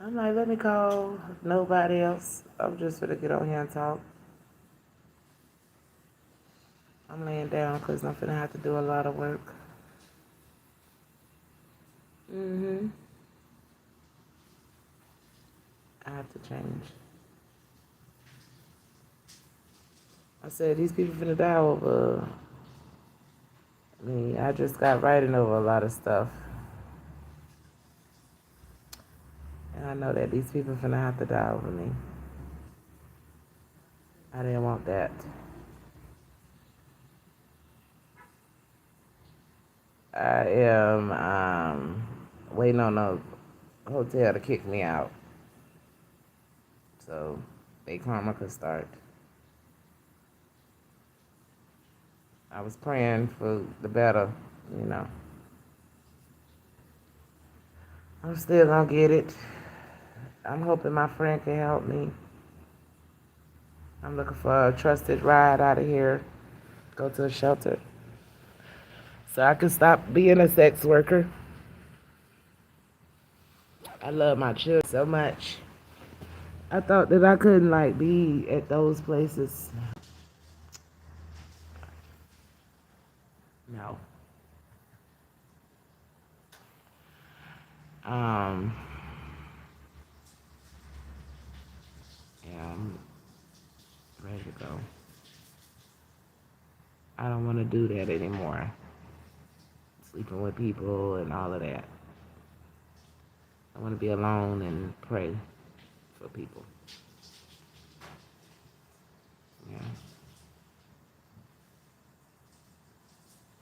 I'm like, let me call nobody else. I'm just gonna get on here and talk. I'm laying down because I'm finna have to do a lot of work. Mm-hmm. I have to change. I said, these people finna die over. I mean, I just got writing over a lot of stuff. And I know that these people finna have to die over me. I didn't want that. I am waiting on a hotel to kick me out. So, Big Karma could start. I was praying for the better, you know. I'm still gonna get it. I'm hoping my friend can help me. I'm looking for a trusted ride out of here. Go to a shelter. So I can stop being a sex worker. I love my children so much. I thought that I couldn't like be at those places. No. Um yeah, I'm ready to go. I don't want to do that anymore. Sleeping with people and all of that. I want to be alone and pray for people. Yeah.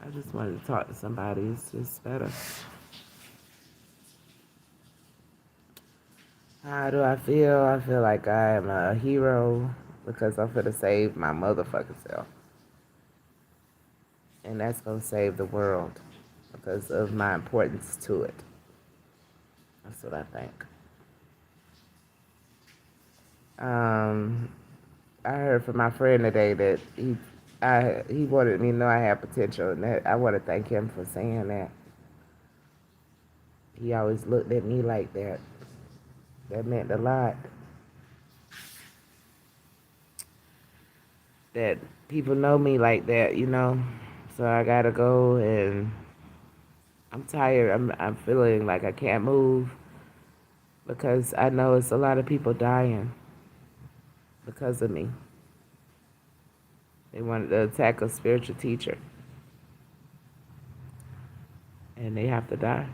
I just wanted to talk to somebody. It's just better. How do I feel? I feel like I am a hero because I'm finna save my motherfucking self. And that's gonna save the world because of my importance to it. That's what I think. Um, I heard from my friend today that he wanted me to know I have potential, and that I want to thank him for saying that. He always looked at me like that. That meant a lot. That people know me like that, you know. So I gotta go, and I'm tired. I'm feeling like I can't move because I know it's a lot of people dying because of me. They wanted to attack a spiritual teacher, and they have to die.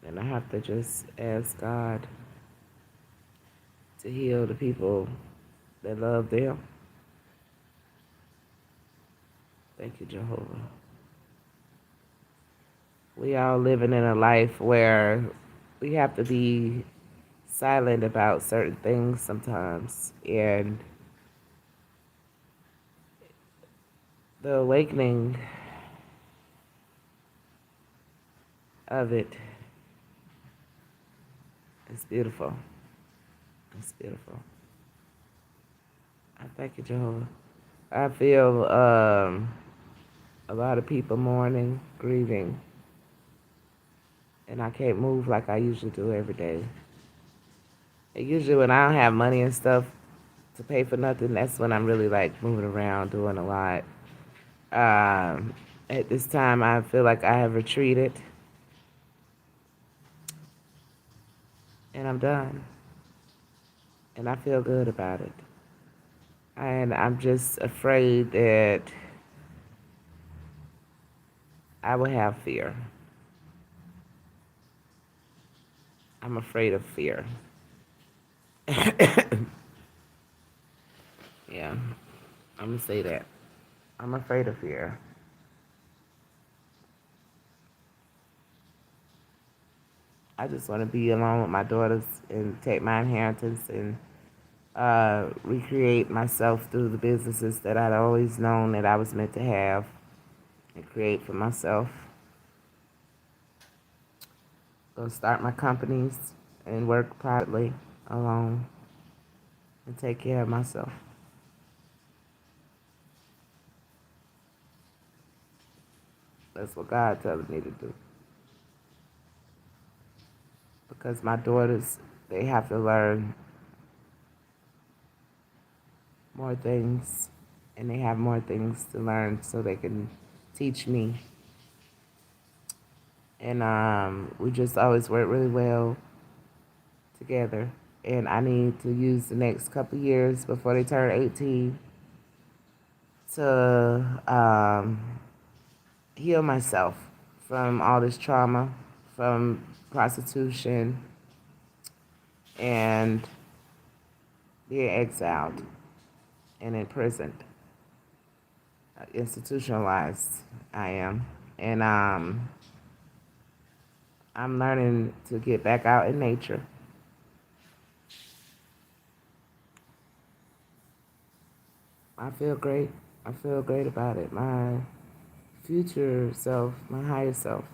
And I have to just ask God to heal the people that love them. Thank you, Jehovah. We all living in a life where we have to be silent about certain things sometimes. And the awakening of it is beautiful. It's beautiful. I thank you, Jehovah. I feel a lot of people mourning, grieving, and I can't move like I usually do every day. And usually when I don't have money and stuff to pay for nothing, that's when I'm really like moving around, doing a lot. At this time, I feel like I have retreated, and I'm done. And I feel good about it. And I'm just afraid that I will have fear. I'm afraid of fear. Yeah, I'm gonna say that. I'm afraid of fear. I just want to be alone with my daughters and take my inheritance and recreate myself through the businesses that I'd always known that I was meant to have and create for myself. Go start my companies and work privately alone and take care of myself. That's what God telling me to do. Because my daughters they have to learn more things, and they have more things to learn so they can teach me. And we just always work really well together. And I need to use the next couple years before they turn 18 to heal myself from all this trauma, from prostitution and being exiled and imprisoned, institutionalized. I am, and I'm learning to get back out in nature. I feel great. I feel great about it. My future self, my higher self,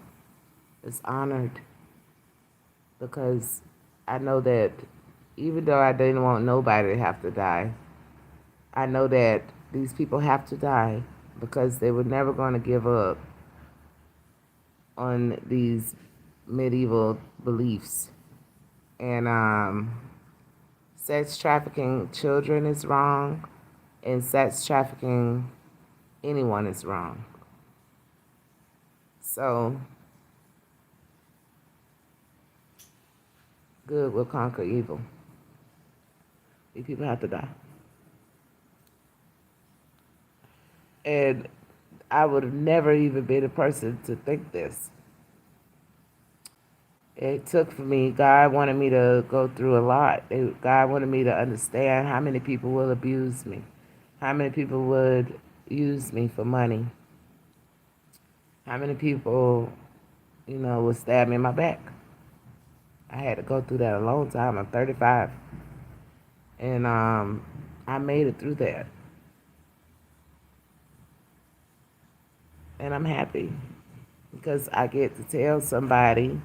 is honored because I know that even though I didn't want nobody to have to die, I know that these people have to die because they were never going to give up on these medieval beliefs. And sex trafficking children is wrong, and sex trafficking anyone is wrong. So, good will conquer evil. These people have to die. And I would have never even been a person to think this. It took for me, God wanted me to go through a lot. God wanted me to understand how many people will abuse me, how many people would use me for money, how many people, would stab me in my back. I had to go through that a long time. I'm 35. And I made it through that. And I'm happy because I get to tell somebody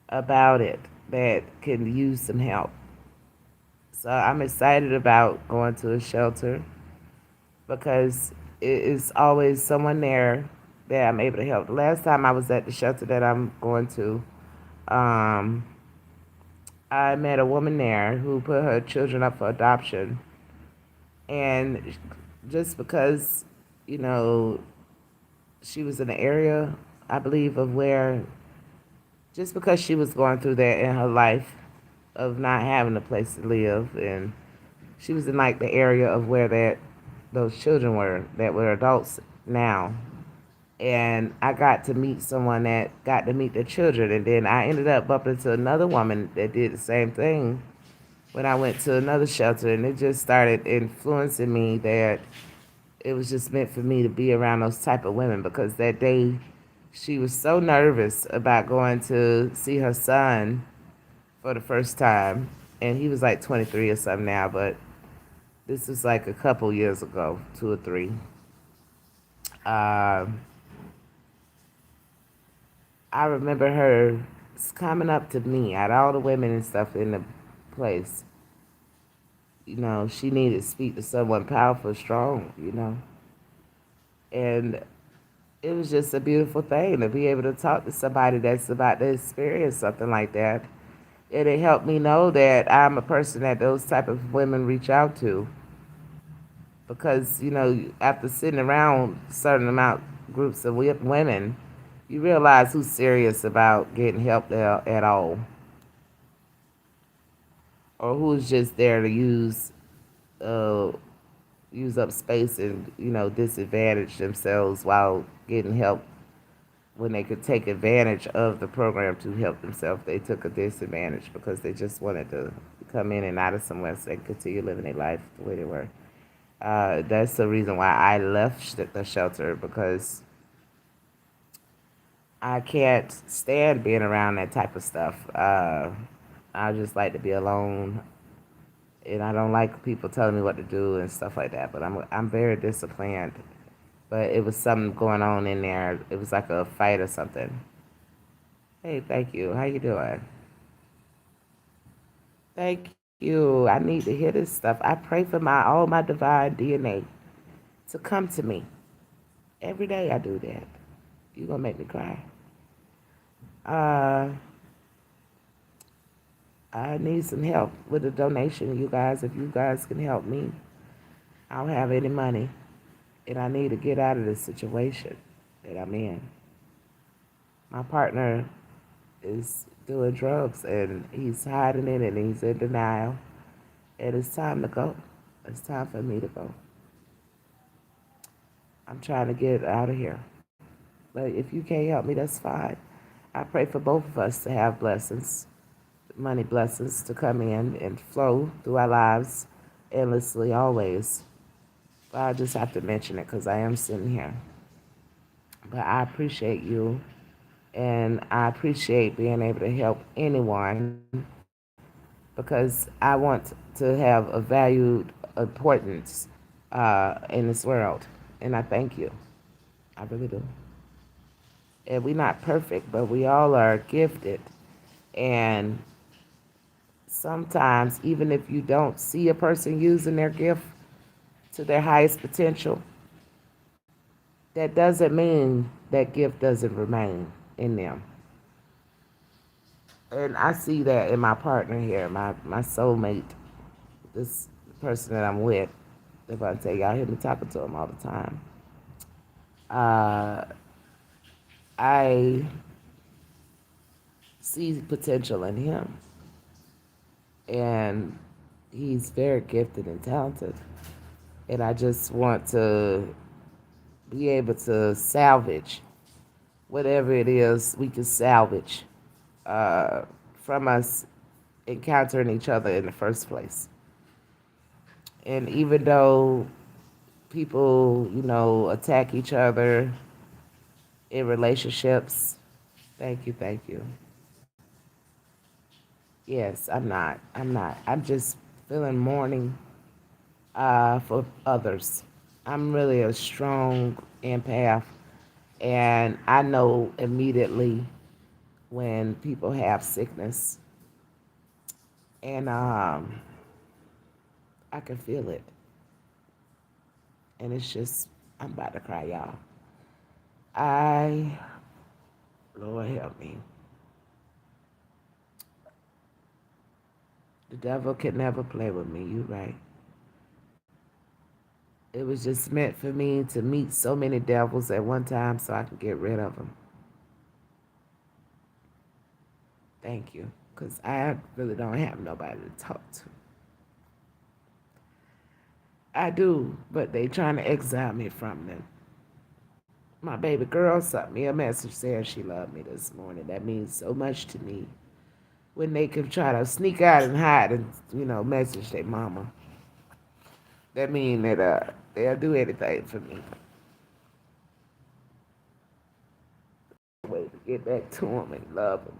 about it that can use some help. So I'm excited about going to a shelter because it is always someone there that I'm able to help. The last time I was at the shelter that I'm going to, um, I met a woman there who put her children up for adoption. And just because, you know, she was in the area, I believe, of where, just because she was going through that in her life of not having a place to live, and she was in like the area of where those children were that were adults now. And I got to meet someone that got to meet the children, and then I ended up bumping into another woman that did the same thing when I went to another shelter, and it just started influencing me that it was just meant for me to be around those type of women because that day she was so nervous about going to see her son for the first time, and he was like 23 or something now, but this was like a couple years ago, 2 or 3. Um, I remember her coming up to me out of all the women and stuff in the place. She needed to speak to someone powerful, strong. And it was just a beautiful thing to be able to talk to somebody that's about to experience something like that. And it helped me know that I'm a person that those type of women reach out to. Because, after sitting around certain amount groups of women, you realize who's serious about getting help at all. Or who's just there to uh, use up space and, disadvantage themselves while getting help when they could take advantage of the program to help themselves. They took a disadvantage because they just wanted to come in and out of somewhere so they could continue living their life the way they were. That's the reason why I left the shelter because I can't stand being around that type of stuff. I just like to be alone, and I don't like people telling me what to do and stuff like that. But I'm very disciplined. But it was something going on in there. It was like a fight or something. Hey, thank you. How you doing? Thank you. I need to hear this stuff. I pray for all my divine DNA to come to me. Every day I do that. You gonna make me cry. Uh, I need some help with a donation, you guys. If you guys can help me, I don't have any money, and I need to get out of this situation that I'm in. My partner is doing drugs, and he's hiding it, and he's in denial. And it's time to go. It's time for me to go. I'm trying to get out of here. But if you can't help me, that's fine. I pray for both of us to have blessings, money blessings to come in and flow through our lives endlessly, always. But I just have to mention it because I am sitting here. But I appreciate you, and I appreciate being able to help anyone because I want to have a valued importance in this world. And I thank you. I really do. And we're not perfect, but we all are gifted. And sometimes, even if you don't see a person using their gift to their highest potential, that doesn't mean that gift doesn't remain in them. And I see that in my partner here, my soulmate, this person that I'm with. If I tell y'all hear me talking to him all the time. Uh, I see potential in him, and he's very gifted and talented. And I just want to be able to salvage whatever it is we can salvage uh, from us encountering each other in the first place. And even though people, attack each other in relationships, thank you. Yes, I'm not. I'm not. I'm just feeling mourning for others. I'm really a strong empath, and I know immediately when people have sickness, and I can feel it, and it's just I'm about to cry, y'all. I, Lord help me. The devil can never play with me. You right. It was just meant for me to meet so many devils at one time so I could get rid of them. Thank you, because I really don't have nobody to talk to. I do, but they trying to exile me from them. My baby girl sent me a message saying she loved me this morning. That means so much to me. When they can try to sneak out and hide and, message their mama. That means that they'll do anything for me. Way to get back to them and love them.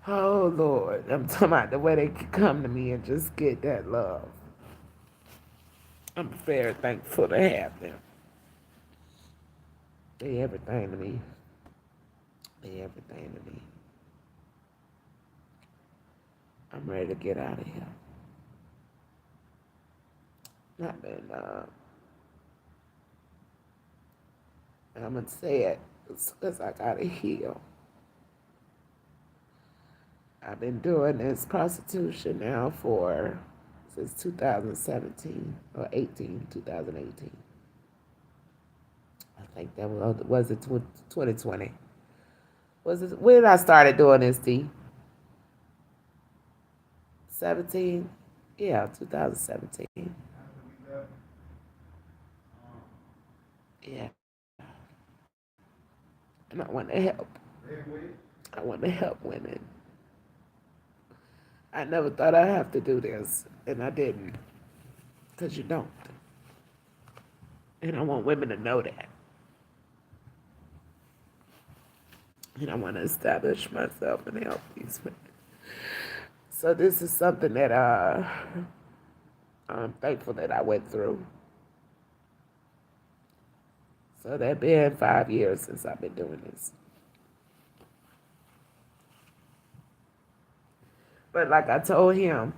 Oh, Lord. I'm talking about the way they can come to me and just get that love. I'm very thankful to have them. They everything to me. They everything to me. I'm ready to get out of here. I've been, I'm going to say it because I got to heal. I've been doing this prostitution now since 2017 or 2018. I think that was it 2020. When did I started doing this, D? 17? Yeah, 2017. Yeah. And I want to help. I want to help women. I never thought I'd have to do this, and I didn't, because you don't. And I want women to know that. And I want to establish myself and help these women. So this is something that I'm thankful that I went through. So that been 5 years since I've been doing this. But like I told him,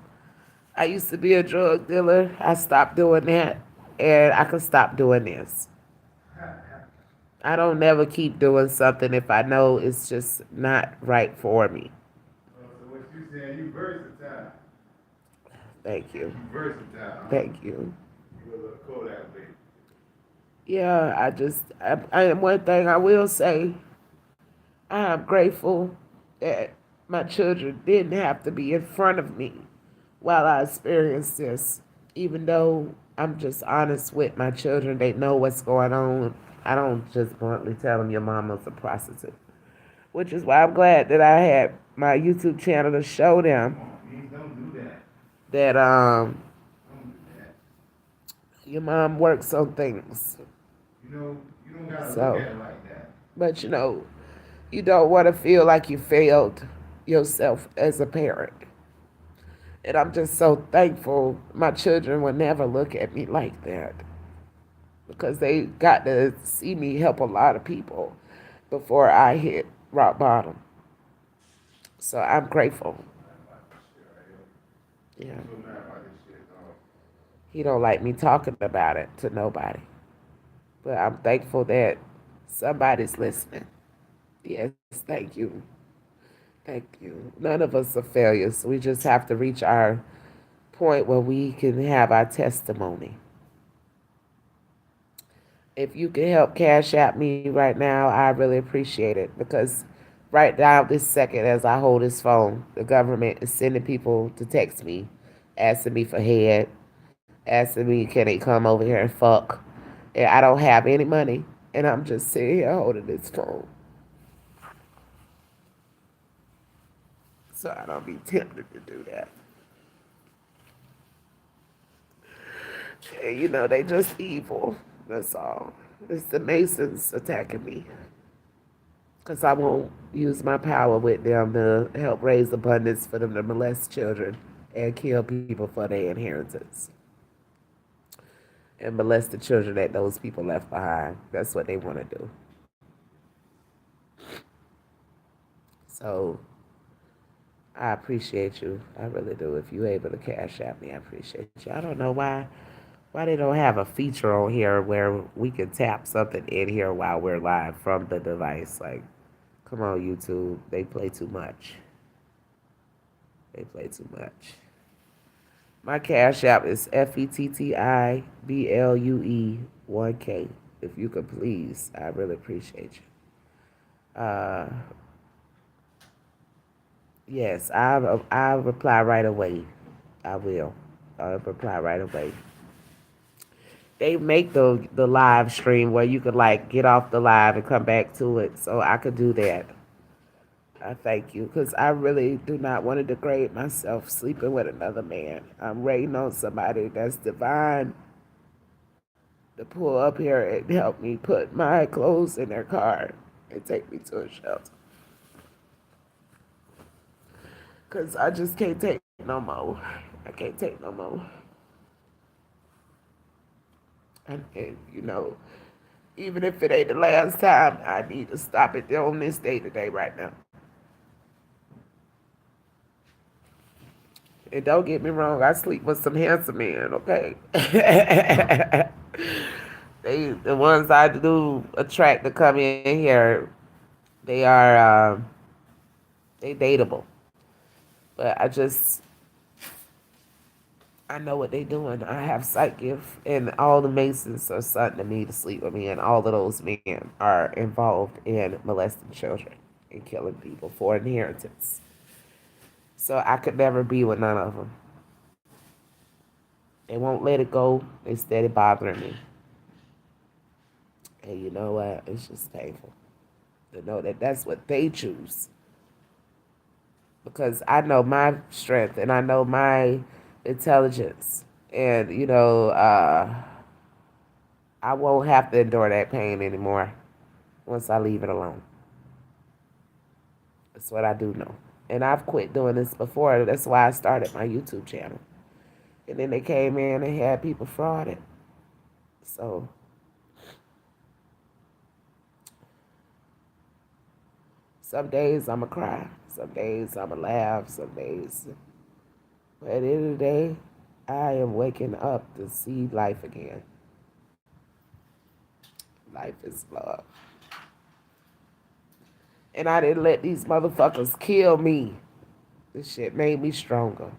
I used to be a drug dealer. I stopped doing that, and I can stop doing this. I don't never keep doing something if I know it's just not right for me. you versatile. Thank you. You versatile. Thank you. You a little Kodak baby. Yeah, one thing I will say, I am grateful that my children didn't have to be in front of me while I experienced this. Even though I'm just honest with my children, they know what's going on. I don't just bluntly tell them your mama's a prostitute, which is why I'm glad that I had my YouTube channel to show them Please don't do that. that Don't do that. your mom works on things. You don't gotta look So, at it like that. but you don't want to feel like you failed yourself as a parent. And I'm just so thankful my children will never look at me like that because they got to see me help a lot of people before I hit rock bottom. So I'm grateful. Yeah. I'm so mad about this shit, dog. He don't like me talking about it to nobody. But I'm thankful that somebody's listening. Yes, thank you. Thank you. None of us are failures. We just have to reach our point where we can have our testimony. If you can help cash out me right now, I really appreciate it because right now, this second, as I hold this phone, the government is sending people to text me, asking me for head, asking me, can they come over here and fuck? And I don't have any money, and I'm just sitting here holding this phone. So I don't be tempted to do that. And, they just evil. That's all. It's the Masons attacking me. Because I won't use my power with them to help raise abundance for them to molest children and kill people for their inheritance. And molest the children that those people left behind. That's what they want to do. So I appreciate you. I really do. If you're able to cash out me, I appreciate you. I don't know why they don't have a feature on here where we can tap something in here while we're live from the device. Like, come on, YouTube. They play too much. They play too much. My cash app is FETTIBLUE1K. If you could please, I really appreciate you. Yes, I'll reply right away. I will. I'll reply right away. They make the live stream where you could like get off the live and come back to it, so I could do that. I thank you because I really do not want to degrade myself sleeping with another man. I'm waiting on somebody that's divine to pull up here and help me put my clothes in their car and take me to a shelter. Because I just can't take no more. I can't take no more. And even if it ain't the last time, I need to stop it on this day today, right now. And don't get me wrong, I sleep with some handsome men, okay? The ones I do attract to come in here, they are they dateable. But I know what they doing. I have sight gift, and all the Masons are something to me to sleep with me, and all of those men are involved in molesting children and killing people for inheritance. So I could never be with none of them. They won't let it go. They steady bothering me. And you know what? It's just painful to know that that's what they choose. Because I know my strength and I know my intelligence. And, I won't have to endure that pain anymore once I leave it alone. That's what I do know. And I've quit doing this before. That's why I started my YouTube channel. And then they came in and had people frauded. So some days I'ma cry. Some days I'ma laugh. Some days. But at the end of the day, I am waking up to see life again. Life is love. And I didn't let these motherfuckers kill me. This shit made me stronger.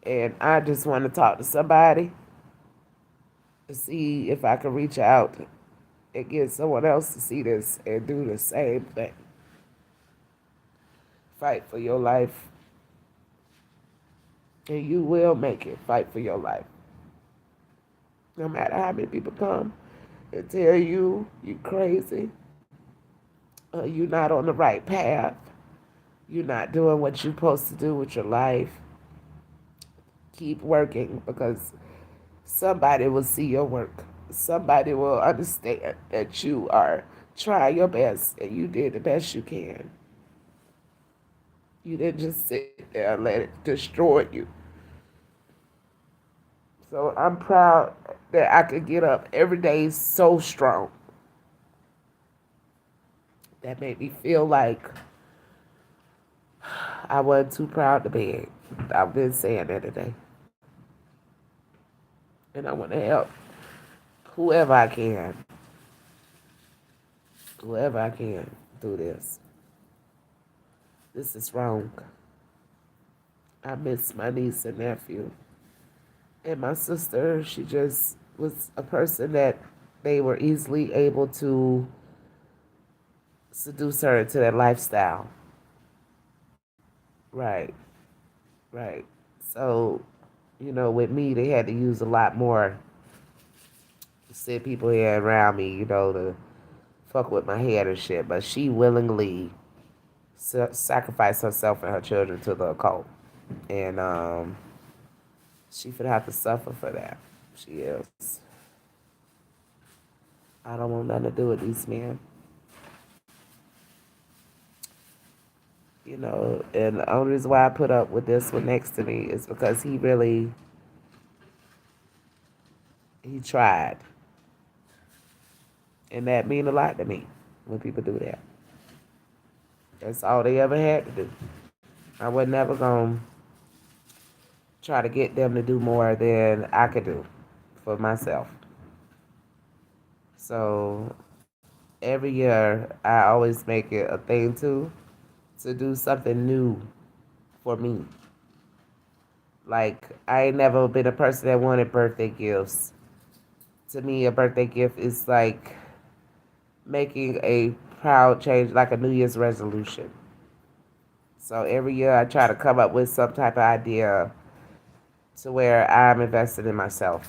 And I just want to talk to somebody to see if I can reach out and get someone else to see this and do the same thing. Fight for your life, and you will make it. Fight for your life. No matter how many people come and tell you crazy, you're not on the right path, you're not doing what you're supposed to do with your life, keep working because somebody will see your work. Somebody will understand that you are trying your best and you did the best you can. You didn't just sit there and let it destroy you. So I'm proud that I could get up every day so strong. That made me feel like I wasn't too proud to beg. I've been saying that today. And I want to help whoever I can. Whoever I can do this. This is wrong. I miss my niece and nephew. And my sister, she just was a person that they were easily able to seduce her into that lifestyle. Right, right. So, with me, they had to use a lot more to send people here around me, to fuck with my head and shit. But she willingly sacrificed herself and her children to the occult. And she would have to suffer for that. She is. I don't want nothing to do with these men. And the only reason why I put up with this one next to me is because he tried. And that mean a lot to me when people do that. That's all they ever had to do. I was never going to try to get them to do more than I could do for myself. So every year, I always make it a thing to do something new for me. Like, I ain't never been a person that wanted birthday gifts. To me, a birthday gift is like making a proud change, like a New Year's resolution. So every year I try to come up with some type of idea to where I'm invested in myself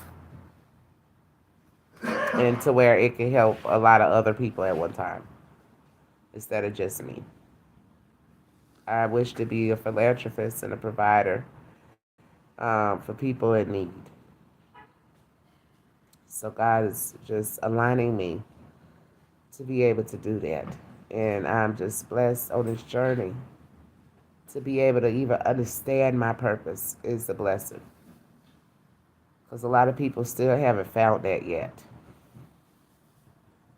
and to where it can help a lot of other people at one time instead of just me. I wish to be a philanthropist and a provider for people in need. So God is just aligning me to be able to do that. And I'm just blessed on this journey to be able to even understand my purpose is a blessing. Because a lot of people still haven't found that yet.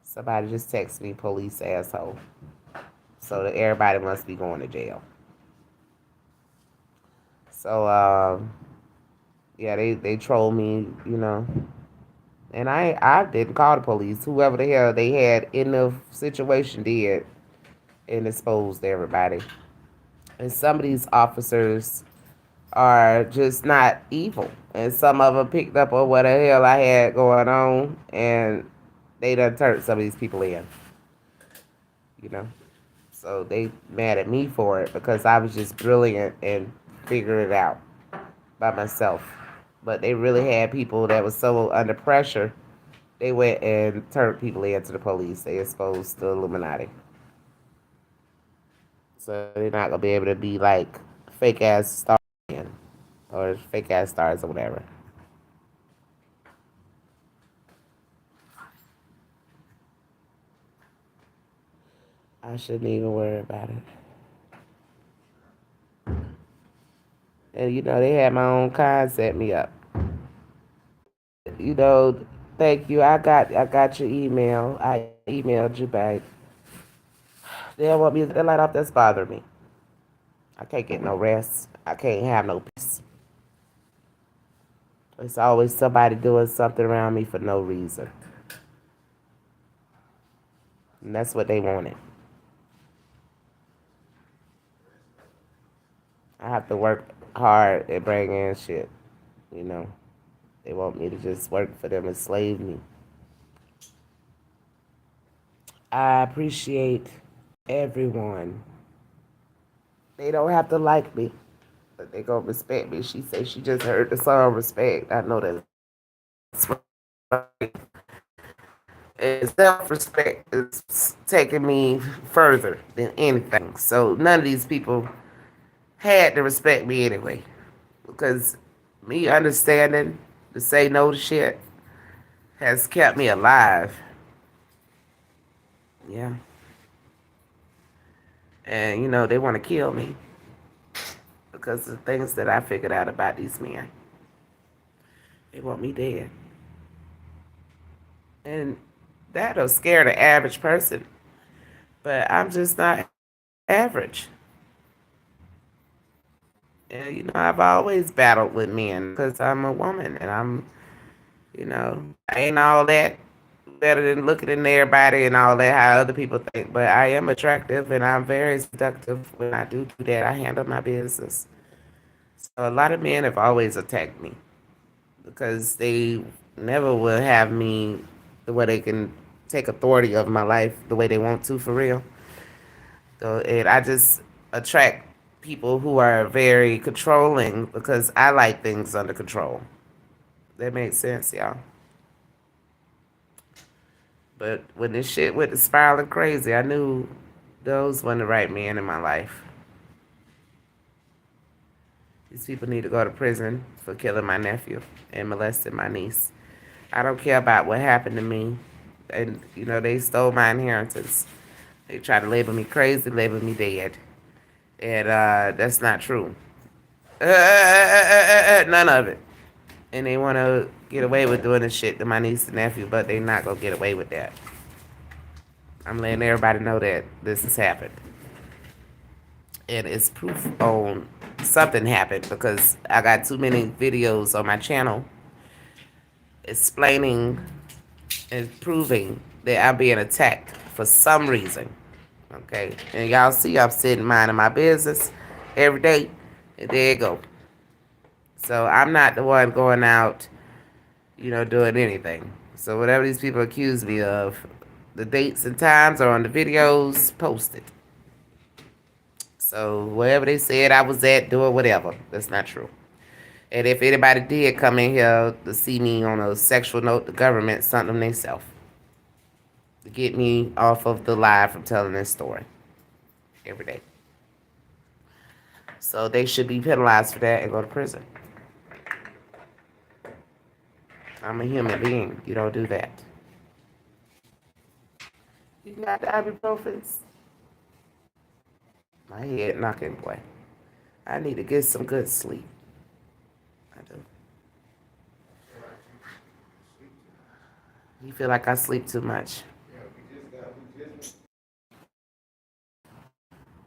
Somebody just texted me, police asshole. So that everybody must be going to jail. So, yeah, they troll me, And I didn't call the police. Whoever the hell they had in the situation did and exposed everybody. And some of these officers are just not evil. And some of them picked up on what the hell I had going on and they done turned some of these people in. So they mad at me for it because I was just brilliant and figured it out by myself. But they really had people that was so under pressure, they went and turned people in to the police. They exposed the Illuminati. So they're not gonna be able to be like fake ass stars or fake ass stars or whatever. I shouldn't even worry about it. And they had my own kind set me up. Thank you. I got your email. I emailed you back. They don't want me to light off. That's bothering me. I can't get no rest. I can't have no peace. It's always somebody doing something around me for no reason. And that's what they wanted. I have to work hard and bring in shit, you know. They want me to just work for them and slave me. I appreciate everyone. They don't have to like me, but they gonna respect me. She said she just heard the song Respect. I know that's right. And self-respect is taking me further than anything. So none of these people had to respect me anyway. Because me understanding to say no to shit has kept me alive. Yeah. And, they want to kill me because of the things that I figured out about these men. They want me dead. And that'll scare the average person. But I'm just not average. And, I've always battled with men because I'm a woman and I ain't all that better than looking in everybody and all that, how other people think. But I am attractive and I'm very seductive when I do that. I handle my business. So a lot of men have always attacked me because they never will have me the way they can take authority of my life the way they want to for real. So I just attract people who are very controlling because I like things under control. That makes sense, y'all. But when this shit went to spiraling crazy, I knew those weren't the right men in my life. These people need to go to prison for killing my nephew and molesting my niece. I don't care about what happened to me. And, they stole my inheritance. They tried to label me crazy, label me dead. And that's not true. None of it. And they want to get away with doing this shit to my niece and nephew, but they not going to get away with that. I'm letting everybody know that this has happened. And it's proof on something happened because I got too many videos on my channel explaining and proving that I'm being attacked for some reason. Okay? And y'all see I'm sitting minding my business every day. And there you go. So I'm not the one going out, doing anything. So whatever these people accuse me of, the dates and times are on the videos posted. So wherever they said I was at doing whatever, that's not true. And if anybody did come in here to see me on a sexual note, the government sent them themselves to get me off of the live from telling this story every day. So they should be penalized for that and go to prison. I'm a human being. You don't do that. You got the ibuprofens? My head knocking, boy. I need to get some good sleep. I do. You feel like I sleep too much?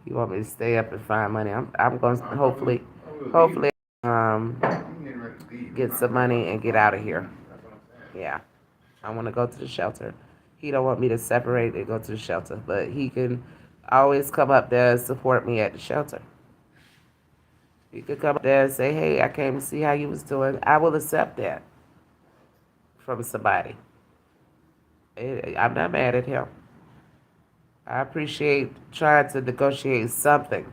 You want me to stay up and find money? I'm going to hopefully um get some money and get out of here. Yeah. I want to go to the shelter. He don't want me to separate and go to the shelter, but he can always come up there and support me at the shelter. He could come up there and say, hey, I came to see how you was doing. I will accept that from somebody. I'm not mad at him. I appreciate trying to negotiate something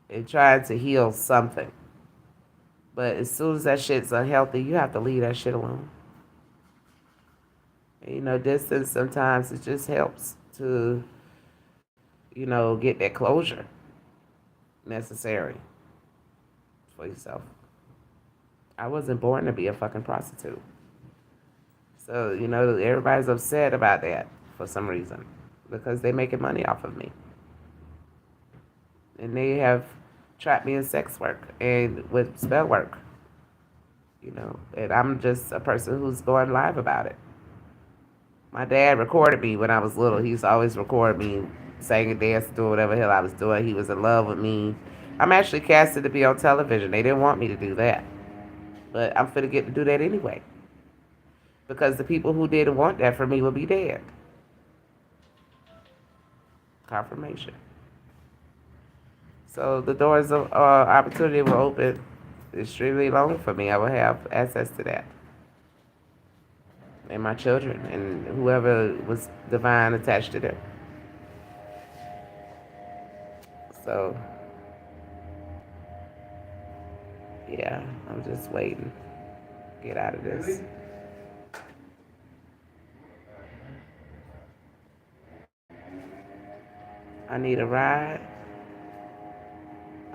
and trying to heal something. But as soon as that shit's unhealthy, you have to leave that shit alone. Distance sometimes it just helps to, get that closure necessary for yourself. I wasn't born to be a fucking prostitute. So, everybody's upset about that for some reason because they're making money off of me. And they have trapped me in sex work and with spell work. And I'm just a person who's going live about it. My dad recorded me when I was little. He used to always record me singing, dancing, doing whatever the hell I was doing. He was in love with me. I'm actually casted to be on television. They didn't want me to do that. But I'm finna get to do that anyway. Because the people who didn't want that for me will be dead. Confirmation. So the doors of opportunity will open extremely long for me. I will have access to that. And my children and whoever was divine attached to them. So, yeah, I'm just waiting. Get out of this. Really? I need a ride.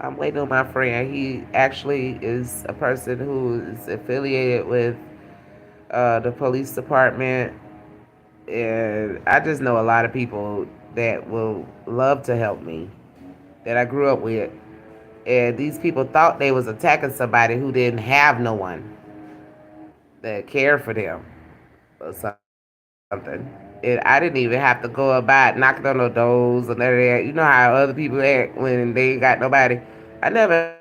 I'm waiting on my friend. He actually is a person who is affiliated with the police department. And I just know a lot of people that will love to help me that I grew up with. And these people thought they was attacking somebody who didn't have no one that cared for them or something. And I didn't even have to go about knocking on no doors or none of that. You know how other people act when they ain't got nobody. I never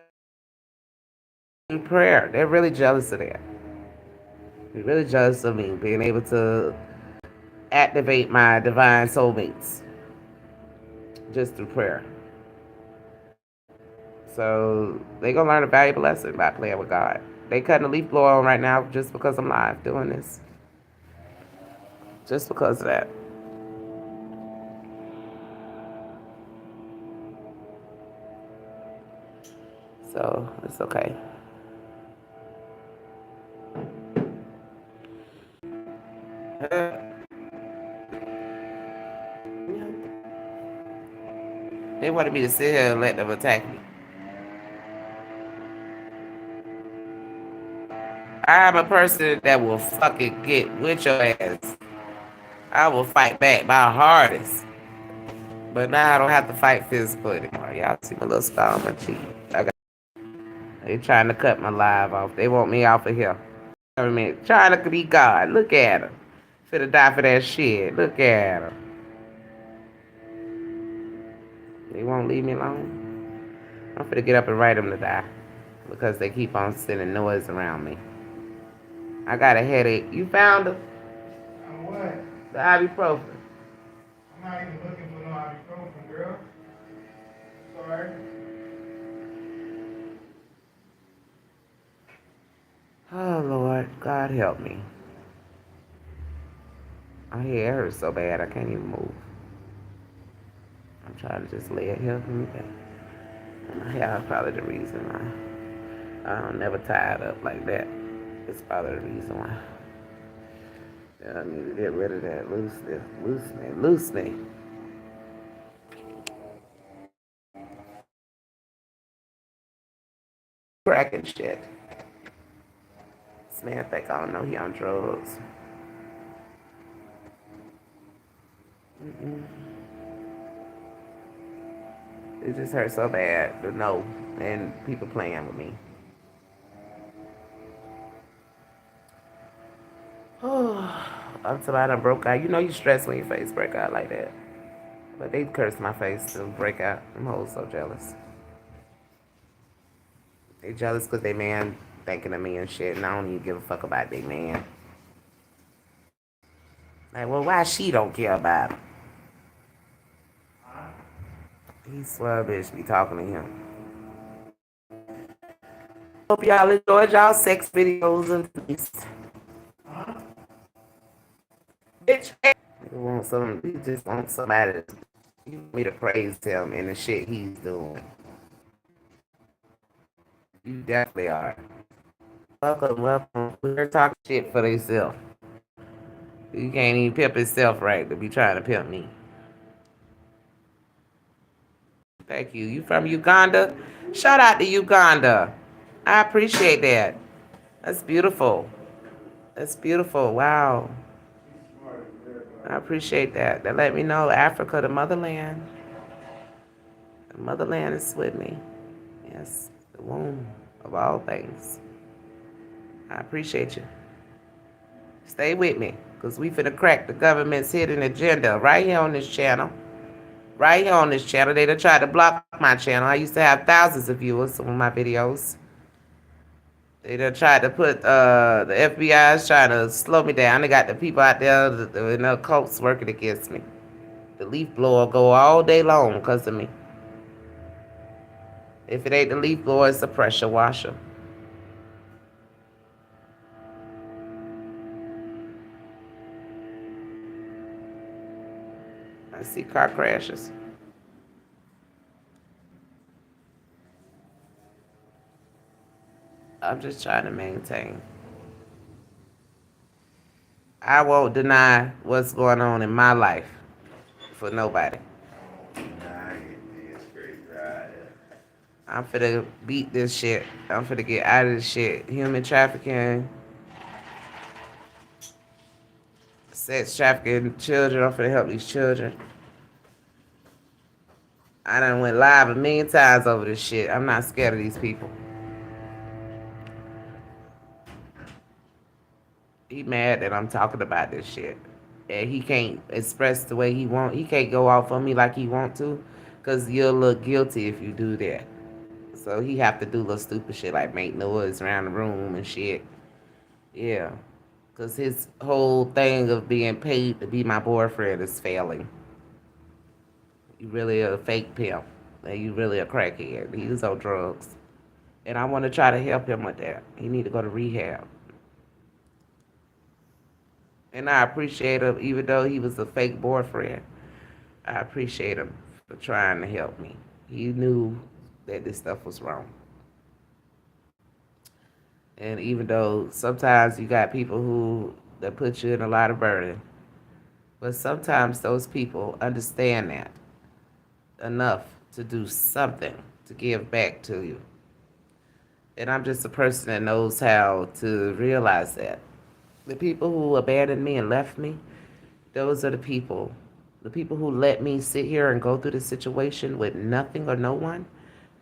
do prayer. They're really jealous of that. They're really jealous of me being able to activate my divine soulmates just through prayer. So they gonna learn a valuable lesson by playing with God. They cutting the leaf blower on right now just because I'm live doing this. Just because of that. So it's okay. They wanted me to sit here and let them attack me. I'm a person that will fucking get with your ass. I will fight back my hardest. But now I don't have to fight physically anymore. Y'all see my little scar on my cheek. They trying to cut my live off. They want me off of here. Government trying to be God. Look at her. Finna die for that shit. Look at her. They won't leave me alone. I'm finna get up and write them to die. Because they keep on sending noise around me. I got a headache. You found her? On what? The ibuprofen. I'm not even looking for no ibuprofen, girl. Sorry. Oh, Lord. God help me. My head hurts so bad I can't even move. I'm trying to just lay it here for me back. My hair is probably the reason why. I don't never tie it up like that. It's probably the reason why. Yeah, I need to get rid of that loosening. Cracking shit. This man think I don't know he on drugs. Mm-mm. It just hurts so bad to know and people playing with me. Oh, I'm somebody that broke out. You know you stress when your face break out like that. But they cursed my face to break out. I'm hoes so jealous. They jealous because they man thinking of me and shit, and I don't even give a fuck about their man. Like, well, why she don't care about him? He swear bitch be talking to him. Hope y'all enjoyed y'all sex videos and things. Bitch, you want some? You just want somebody to you want me to praise him and the shit he's doing. You definitely are. Welcome. We're talking shit for themselves. You can't even pimp himself right to be trying to pimp me. Thank you. You from Uganda? Shout out to Uganda. I appreciate that. That's beautiful. That's beautiful. Wow. I appreciate that. That let me know Africa, the motherland. The motherland is with me. Yes, the womb of all things. I appreciate you. Stay with me, because we finna crack the government's hidden agenda right here on this channel. Right here on this channel. They done tried to block my channel. I used to have thousands of viewers on my videos. They done tried to put, the FBI is trying to slow me down. They got the people out there in the cults working against me. The leaf blower go all day long because of me. If it ain't the leaf blower, it's a pressure washer. I see car crashes. I'm just trying to maintain. I won't deny what's going on in my life for nobody. Nah, I get this straight right. I'm finna beat this shit. I'm finna get out of this shit. Human trafficking, sex trafficking, children. I'm finna help these children. I done went live a million times over this shit. I'm not scared of these people. He mad that I'm talking about this shit. And he can't express the way he want. He can't go off on me like he want to. Cause you'll look guilty if you do that. So he have to do little stupid shit like make noise around the room and shit. Yeah. Cause his whole thing of being paid to be my boyfriend is failing. You really a fake pimp. And you really a crackhead. He's on drugs. And I want to try to help him with that. He need to go to rehab. And I appreciate him, even though he was a fake boyfriend. I appreciate him for trying to help me. He knew that this stuff was wrong. And even though sometimes you got people who that put you in a lot of burden, but sometimes those people understand that enough to do something to give back to you. And I'm just a person that knows how to realize that. The people who abandoned me and left me, those are the people who let me sit here and go through the situation with nothing or no one.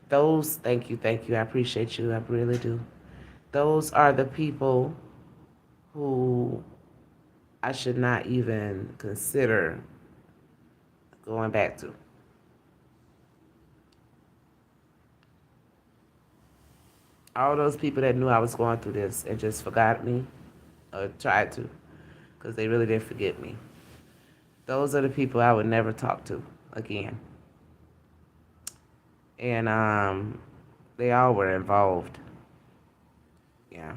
Those, thank you, I appreciate you, I really do. Those are the people who I should not even consider going back to. All those people that knew I was going through this and just forgot me or tried to, because they really didn't forget me. Those are the people I would never talk to again. And they all were involved. Yeah.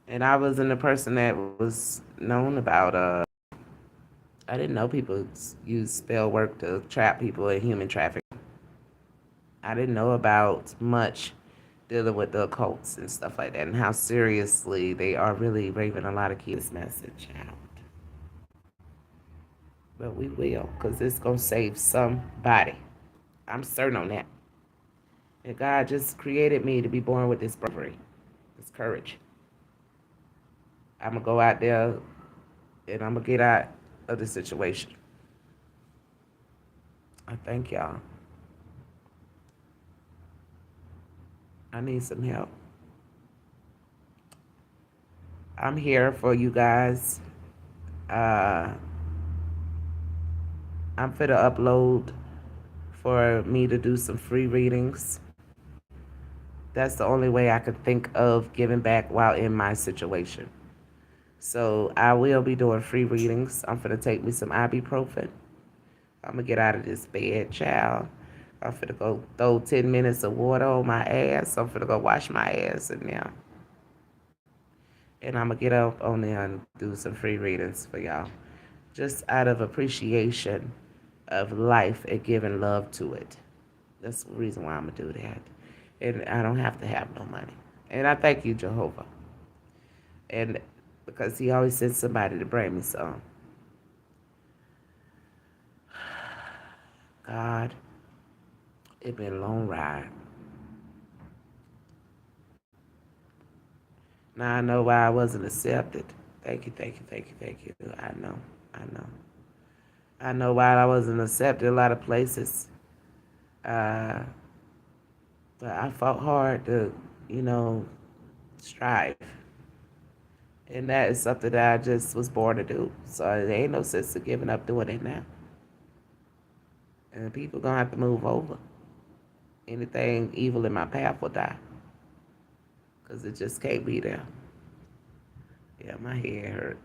And I wasn't a person that was known about I didn't know people use spell work to trap people in human trafficking. I didn't know about much dealing with the occults and stuff like that and how seriously they are really raping a lot of kids' message out. But we will, because it's going to save somebody. I'm certain on that. And God just created me to be born with this bravery, this courage. I'm going to go out there and I'm going to get out of the situation. I thank y'all. I need some help. I'm here for you guys. I'm finna upload for me to do some free readings. That's the only way I could think of giving back while in my situation. So I will be doing free readings. I'm finna take me some ibuprofen. I'm gonna get out of this bed, child. I'm finna go throw 10 minutes of water on my ass. I'm finna go wash my ass in there. And I'm gonna get up on there and do some free readings for y'all. Just out of appreciation of life and giving love to it. That's the reason why I'm gonna do that. And I don't have to have no money. And I thank you, Jehovah. And because he always sends somebody to bring me some. God, it's been a long ride. Now I know why I wasn't accepted. Thank you, thank you, thank you, thank you. I know, I know. I know why I wasn't accepted a lot of places. Uh, but I fought hard to, you know, strive. And that is something that I just was born to do. So there ain't no sense of giving up doing it now. And people gonna have to move over. Anything evil in my path will die. Because it just can't be there. Yeah, my head hurt.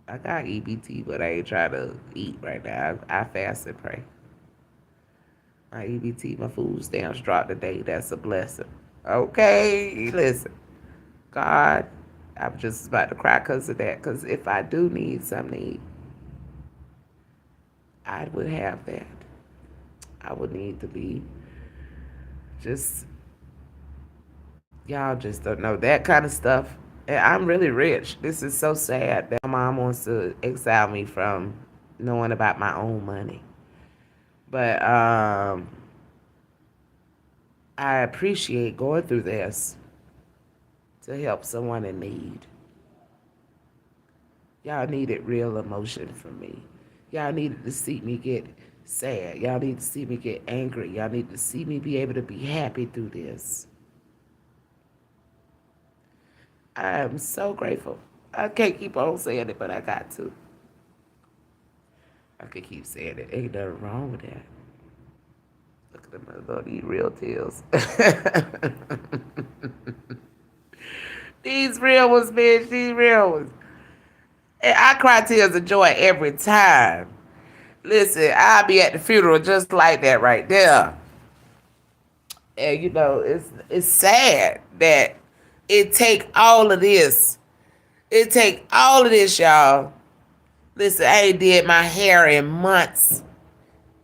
I got EBT, but I ain't trying to eat right now. I fast and pray. My EBT, my food stamps dropped today. That's a blessing. Okay, listen, God, I'm just about to cry because of that. Because if I do need something to eat, I would have that. I would need to be just, y'all just don't know that kind of stuff. And I'm really rich. This is so sad that my mom wants to exile me from knowing about my own money. But I appreciate going through this to help someone in need. Y'all needed real emotion from me. Y'all needed to see me get sad. Y'all need to see me get angry. Y'all need to see me be able to be happy through this. I am so grateful. I can't keep on saying it, but I got to. I could keep saying it. Ain't nothing wrong with that. Look at them, little these real tears. These real ones, bitch. These real ones. And I cry tears of joy every time. Listen, I'll be at the funeral just like that right there. And it's sad that it take all of this. It take all of this, y'all. Listen, I ain't did my hair in months.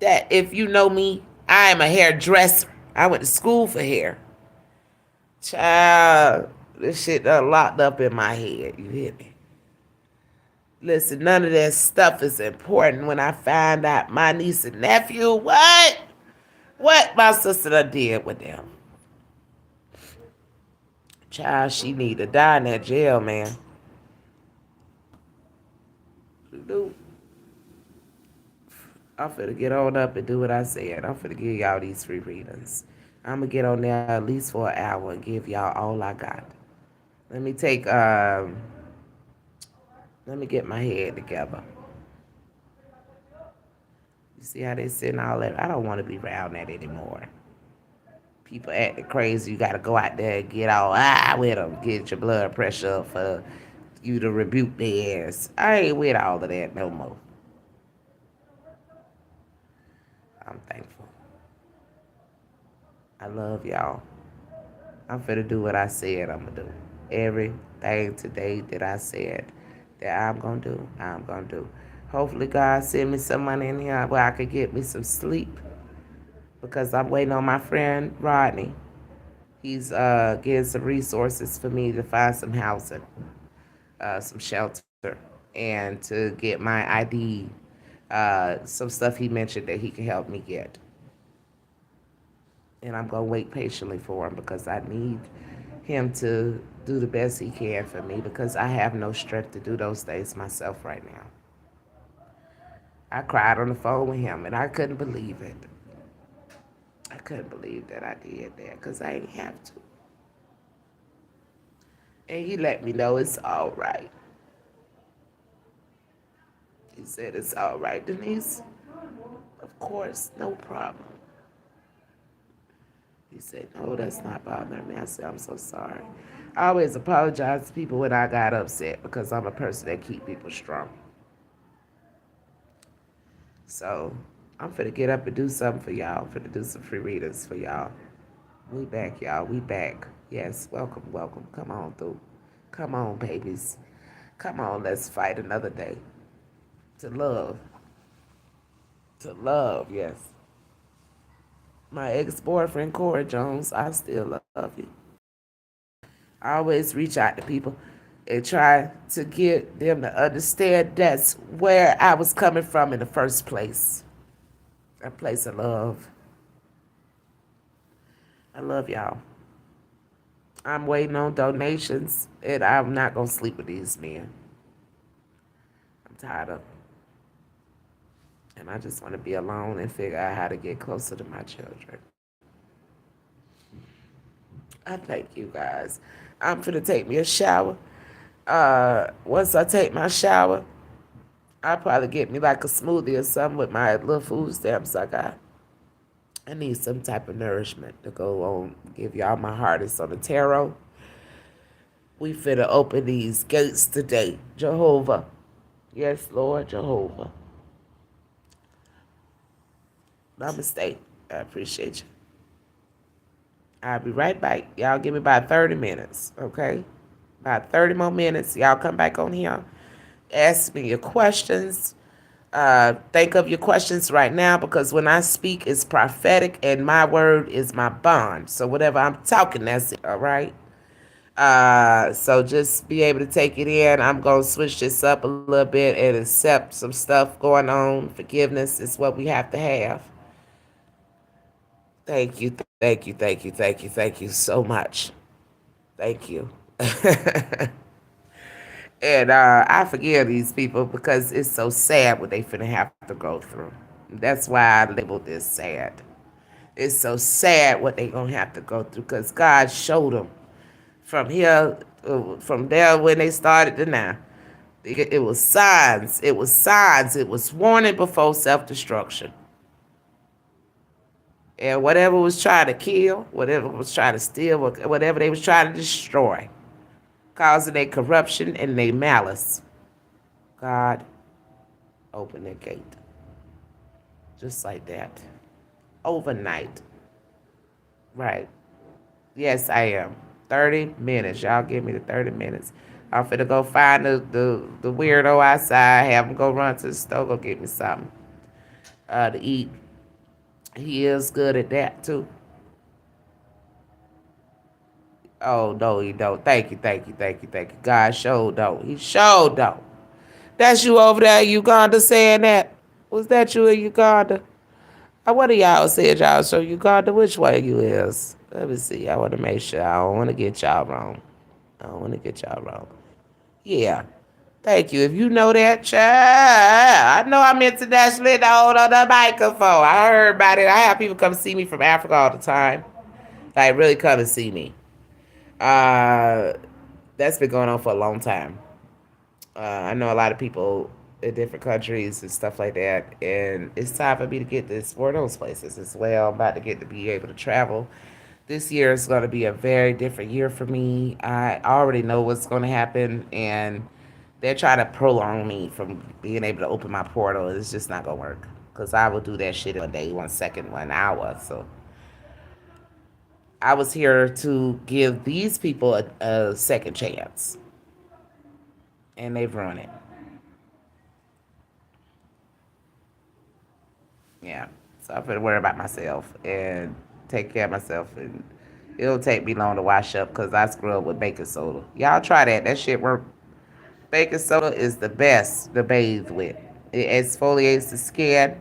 That if you know me, I am a hairdresser. I went to school for hair. Child, this shit done locked up in my head. You hear me? Listen, none of that stuff is important when I find out my niece and nephew, what my sister done did with them. Child, she need to die in that jail, man. Dude, I'm finna get on up and do what I said. I'm finna give y'all these free readings. I'm gonna get on there at least for an hour and give y'all all I got. Let me get my head together. You see how they sitting all that? I don't want to be around that anymore. People acting crazy. You got to go out there and get all with them. Get your blood pressure up for you to rebuke their ass. I ain't with all of that no more. I'm thankful. I love y'all. I'm finna do what I said I'm gonna do. Everything today that I said that I'm gonna do, I'm gonna do. Hopefully God send me someone in here where I could get me some sleep. Because I'm waiting on my friend Rodney. He's getting some resources for me to find some housing, some shelter, and to get my ID, some stuff he mentioned that he can help me get. And I'm going to wait patiently for him because I need him to do the best he can for me because I have no strength to do those things myself right now. I cried on the phone with him and I couldn't believe it. I couldn't believe that I did that because I didn't have to. And he let me know it's all right. He said, it's all right, Denise. Of course, no problem. He said, no, that's not bothering me. I said, I'm so sorry. I always apologize to people when I got upset because I'm a person that keep people strong. So I'm finna get up and do something for y'all. I'm finna do some free readings for y'all. We back, y'all. We back. Yes, welcome, welcome. Come on through. Come on, babies. Come on, let's fight another day. To love. To love, yes. My ex-boyfriend, Corey Jones, I still love you. I always reach out to people and try to get them to understand that's where I was coming from in the first place. A place of love. I love y'all. I'm waiting on donations, and I'm not going to sleep with these men. I'm tired of them. And I just want to be alone and figure out how to get closer to my children. I thank you guys. I'm finna take me a shower. Once I take my shower, I'll probably get me like a smoothie or something with my little food stamps I got. I need some type of nourishment to go on. Give y'all my hardest on the tarot. We finna open these gates today. Jehovah. Yes, Lord Jehovah. Namaste. I appreciate you. I'll be right back. Y'all give me about 30 minutes, okay? About 30 more minutes. Y'all come back on here. Ask me your questions. Think of your questions right now because when I speak, it's prophetic and my word is my bond. So whatever I'm talking, that's it, all right? So just be able to take it in. I'm going to switch this up a little bit and accept some stuff going on. Forgiveness is what we have to have. Thank you, thank you, thank you, thank you, thank you so much. Thank you. And I forgive these people because it's so sad what they finna have to go through. That's why I labeled this sad. It's so sad what they gonna have to go through because God showed them from here, from there when they started to now. It was signs. It was signs. It was warning before self-destruction. And whatever was trying to kill, whatever was trying to steal, whatever they was trying to destroy, causing their corruption and their malice, God opened the gate. Just like that. Overnight. Right. Yes, I am. 30 minutes. Y'all give me the 30 minutes. I'm finna go find the weirdo outside, have him go run to the store, go get me something to eat. He is good at that too. Oh no, he don't. Thank you, thank you, thank you, thank you. God showed don't. He showed don't. That's you over there in Uganda saying that? Was that you in Uganda? What of y'all said y'all show Uganda? Which way you is? Let me see. I want to make sure. I don't want to get y'all wrong. I don't want to get y'all wrong. Yeah. Thank you. If you know that, child, I know I'm internationally known on the microphone. I heard about it. I have people come see me from Africa all the time. Like, really come and see me. Uh, that's been going on for a long time. I know a lot of people in different countries and stuff like that, and it's time for me to get to explore those places as well. I'm about to get to be able to travel. This year is going to be a very different year for me. I already know what's going to happen, and they're trying to prolong me from being able to open my portal. It's just not going to work because I will do that shit in 1 day, 1 second, 1 hour. So I was here to give these people a second chance, and they've ruined it. Yeah. So I'm gonna worry about myself and take care of myself, and it'll take me long to wash up because I screw up with baking soda. Y'all try that. That shit work. Baking soda is the best to bathe with. It exfoliates the skin.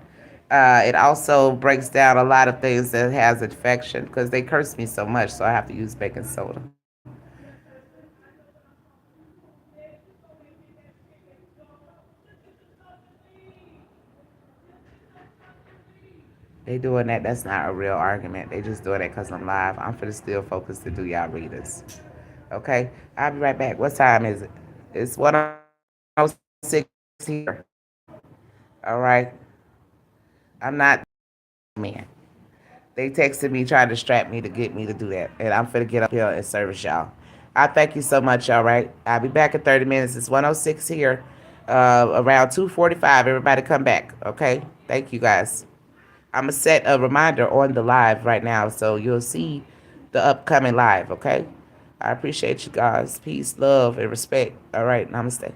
It also breaks down a lot of things that has infection because they curse me so much, so I have to use baking soda. They doing that. That's not a real argument. They just doing that because I'm live. I'm finna still focus to do y'all readers. Okay? I'll be right back. What time is it? It's 106 here. All right? I'm not man. They texted me trying to distract me to get me to do that. And I'm finna get up here and service y'all. I thank you so much, all right? I'll be back in 30 minutes. It's 106 here. Around 2:45. Everybody come back. Okay? Thank you guys. I'm gonna set a reminder on the live right now so you'll see the upcoming live, okay? I appreciate you guys. Peace, love, and respect. All right, namaste.